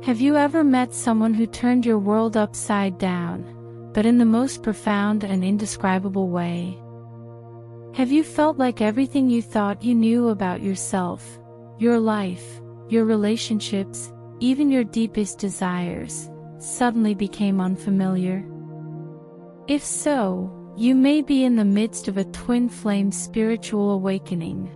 Have you ever met someone who turned your world upside down, but in the most profound and indescribable way? Have you felt like everything you thought you knew about yourself, your life, your relationships, even your deepest desires, suddenly became unfamiliar? If so, you may be in the midst of a twin flame spiritual awakening.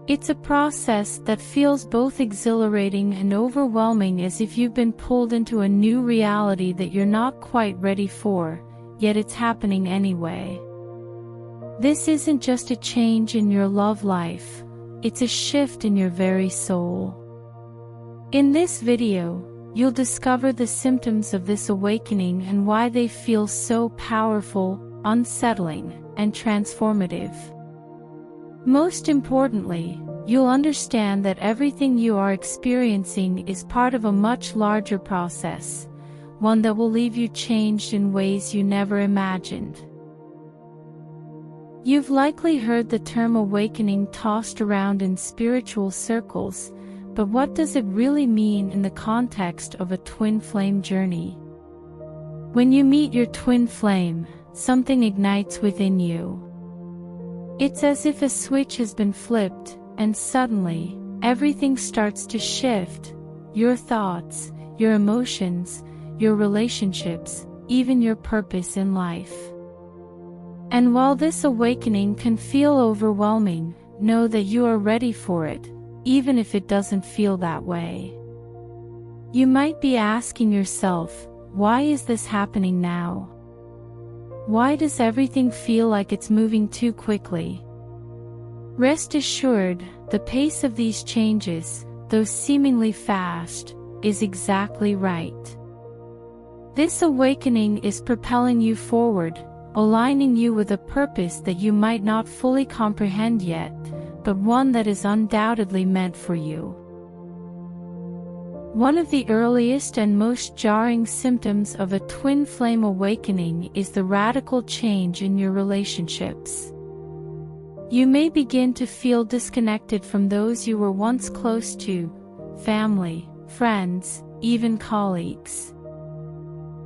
It's a process that feels both exhilarating and overwhelming, as if you've been pulled into a new reality that you're not quite ready for, yet it's happening anyway. This isn't just a change in your love life, it's a shift in your very soul. In this video, you'll discover the symptoms of this awakening and why they feel so powerful, unsettling, and transformative. Most importantly, you'll understand that everything you are experiencing is part of a much larger process, one that will leave you changed in ways you never imagined. You've likely heard the term awakening tossed around in spiritual circles, but what does it really mean in the context of a twin flame journey? When you meet your twin flame, something ignites within you. It's as if a switch has been flipped, and suddenly, everything starts to shift. Your thoughts, your emotions, your relationships, even your purpose in life. And while this awakening can feel overwhelming, know that you are ready for it, even if it doesn't feel that way. You might be asking yourself, why is this happening now? Why does everything feel like it's moving too quickly? Rest assured, the pace of these changes, though seemingly fast, is exactly right. This awakening is propelling you forward, aligning you with a purpose that you might not fully comprehend yet, but one that is undoubtedly meant for you. One of the earliest and most jarring symptoms of a twin flame awakening is the radical change in your relationships. You may begin to feel disconnected from those you were once close to, family, friends, even colleagues.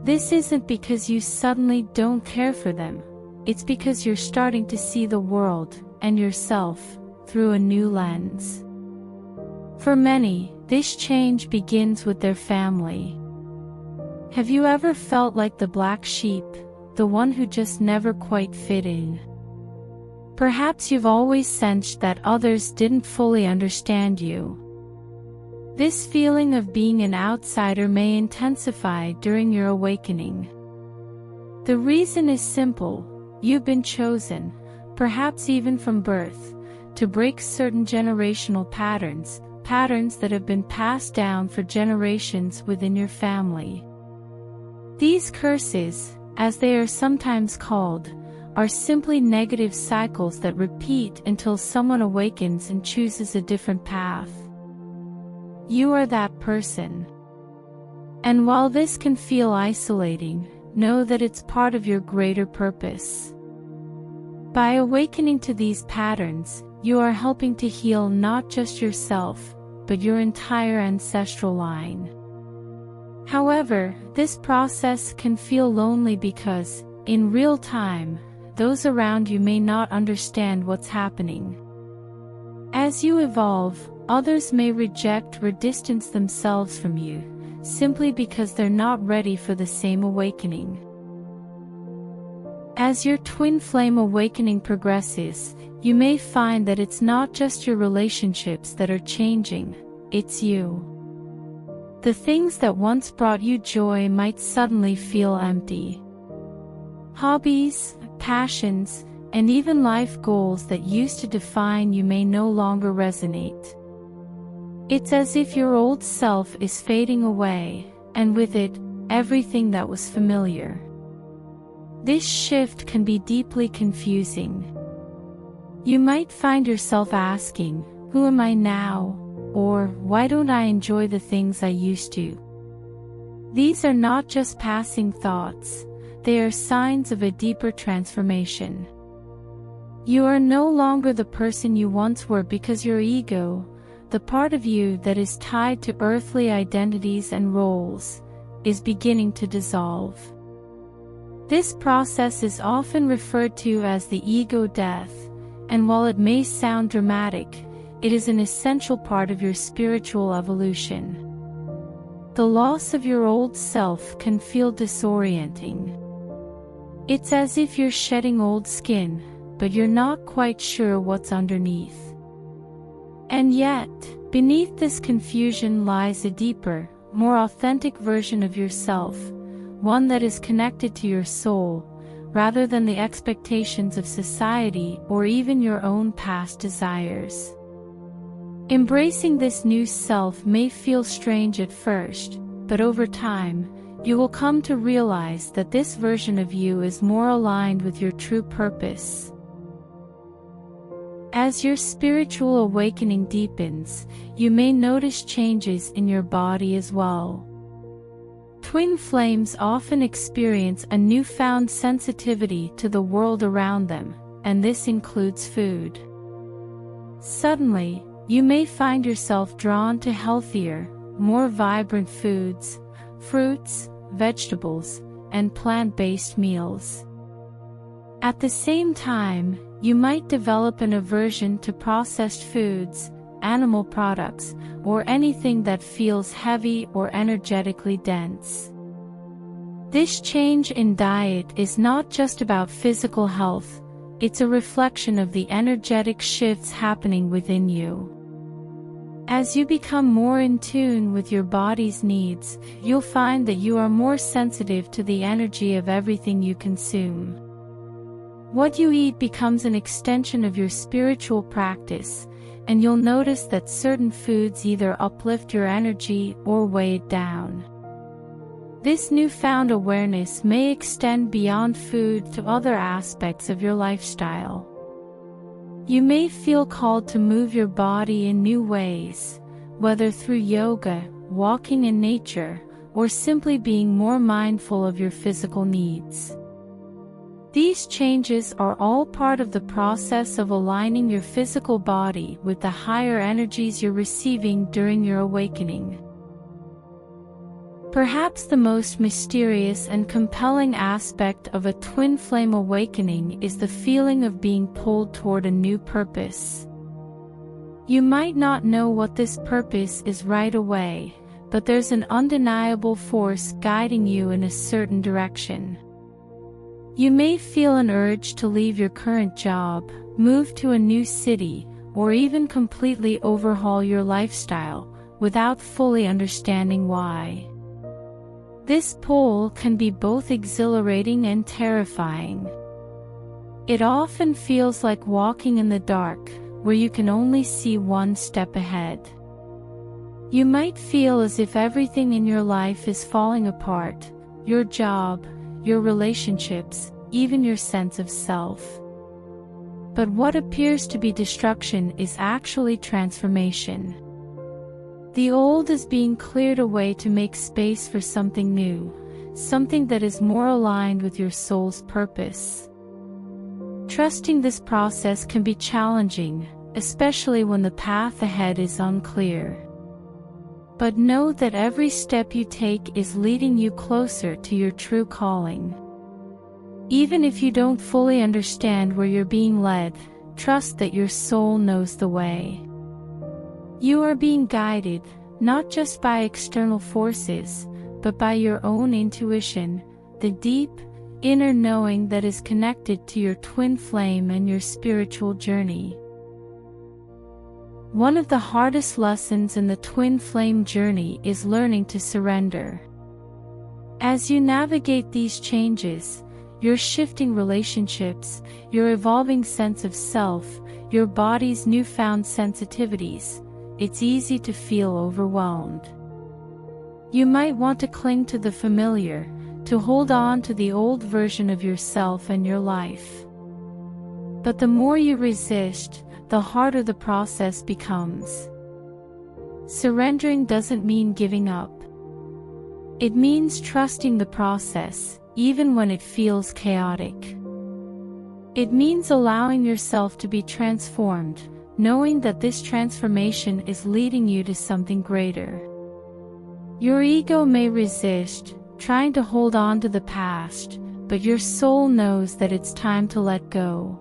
This isn't because you suddenly don't care for them, it's because you're starting to see the world, and yourself, through a new lens. For many, this change begins with their family. Have you ever felt like the black sheep, the one who just never quite fit in? Perhaps you've always sensed that others didn't fully understand you. This feeling of being an outsider may intensify during your awakening. The reason is simple: you've been chosen, perhaps even from birth, to break certain generational patterns that have been passed down for generations within your family. These curses, as they are sometimes called, are simply negative cycles that repeat until someone awakens and chooses a different path. You are that person. And while this can feel isolating, know that it's part of your greater purpose. By awakening to these patterns, you are helping to heal not just yourself, but your entire ancestral line. However, this process can feel lonely because, in real time, those around you may not understand what's happening. As you evolve, others may reject or distance themselves from you, simply because they're not ready for the same awakening. As your twin flame awakening progresses, you may find that it's not just your relationships that are changing, it's you. The things that once brought you joy might suddenly feel empty. Hobbies, passions, and even life goals that used to define you may no longer resonate. It's as if your old self is fading away, and with it, everything that was familiar. This shift can be deeply confusing. You might find yourself asking, "Who am I now?" or "Why don't I enjoy the things I used to?" These are not just passing thoughts, they are signs of a deeper transformation. You are no longer the person you once were because your ego, the part of you that is tied to earthly identities and roles, is beginning to dissolve. This process is often referred to as the ego death, and while it may sound dramatic, it is an essential part of your spiritual evolution. The loss of your old self can feel disorienting. It's as if you're shedding old skin, but you're not quite sure what's underneath. And yet, beneath this confusion lies a deeper, more authentic version of yourself, one that is connected to your soul, rather than the expectations of society or even your own past desires. Embracing this new self may feel strange at first, but over time, you will come to realize that this version of you is more aligned with your true purpose. As your spiritual awakening deepens, you may notice changes in your body as well. Twin flames often experience a newfound sensitivity to the world around them, and this includes food. Suddenly, you may find yourself drawn to healthier, more vibrant foods, fruits, vegetables, and plant-based meals. At the same time, you might develop an aversion to processed foods, animal products, or anything that feels heavy or energetically dense. This change in diet is not just about physical health, it's a reflection of the energetic shifts happening within you. As you become more in tune with your body's needs, you'll find that you are more sensitive to the energy of everything you consume. What you eat becomes an extension of your spiritual practice, and you'll notice that certain foods either uplift your energy or weigh it down. This newfound awareness may extend beyond food to other aspects of your lifestyle. You may feel called to move your body in new ways, whether through yoga, walking in nature, or simply being more mindful of your physical needs. These changes are all part of the process of aligning your physical body with the higher energies you're receiving during your awakening. Perhaps the most mysterious and compelling aspect of a twin flame awakening is the feeling of being pulled toward a new purpose. You might not know what this purpose is right away, but there's an undeniable force guiding you in a certain direction. You may feel an urge to leave your current job, move to a new city, or even completely overhaul your lifestyle, without fully understanding why. This pull can be both exhilarating and terrifying. It often feels like walking in the dark, where you can only see one step ahead. You might feel as if everything in your life is falling apart, your job, your relationships, even your sense of self. But what appears to be destruction is actually transformation. The old is being cleared away to make space for something new, something that is more aligned with your soul's purpose. Trusting this process can be challenging, especially when the path ahead is unclear. But know that every step you take is leading you closer to your true calling. Even if you don't fully understand where you're being led, trust that your soul knows the way. You are being guided, not just by external forces, but by your own intuition, the deep, inner knowing that is connected to your twin flame and your spiritual journey. One of the hardest lessons in the twin flame journey is learning to surrender. As you navigate these changes, your shifting relationships, your evolving sense of self, your body's newfound sensitivities, it's easy to feel overwhelmed. You might want to cling to the familiar, to hold on to the old version of yourself and your life. But the more you resist, the harder the process becomes. Surrendering doesn't mean giving up. It means trusting the process, even when it feels chaotic. It means allowing yourself to be transformed, knowing that this transformation is leading you to something greater. Your ego may resist, trying to hold on to the past, but your soul knows that it's time to let go.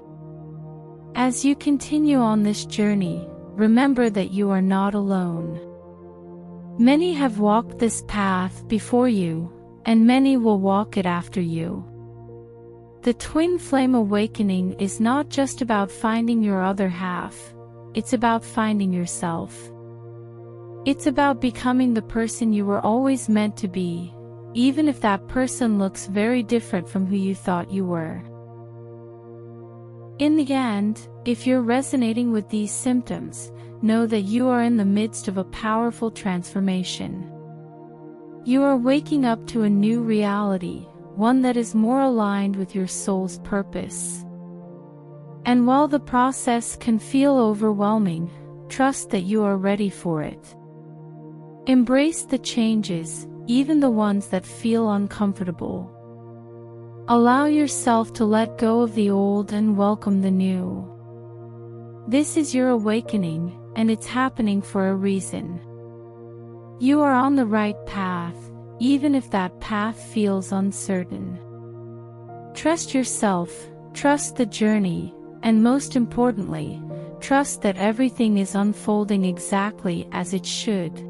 As you continue on this journey, remember that you are not alone. Many have walked this path before you, and many will walk it after you. The twin flame awakening is not just about finding your other half, it's about finding yourself. It's about becoming the person you were always meant to be, even if that person looks very different from who you thought you were. In the end, if you're resonating with these symptoms, know that you are in the midst of a powerful transformation. You are waking up to a new reality, one that is more aligned with your soul's purpose. And while the process can feel overwhelming, trust that you are ready for it. Embrace the changes, even the ones that feel uncomfortable. Allow yourself to let go of the old and welcome the new. This is your awakening, and it's happening for a reason. You are on the right path, even if that path feels uncertain. Trust yourself, trust the journey, and most importantly, trust that everything is unfolding exactly as it should.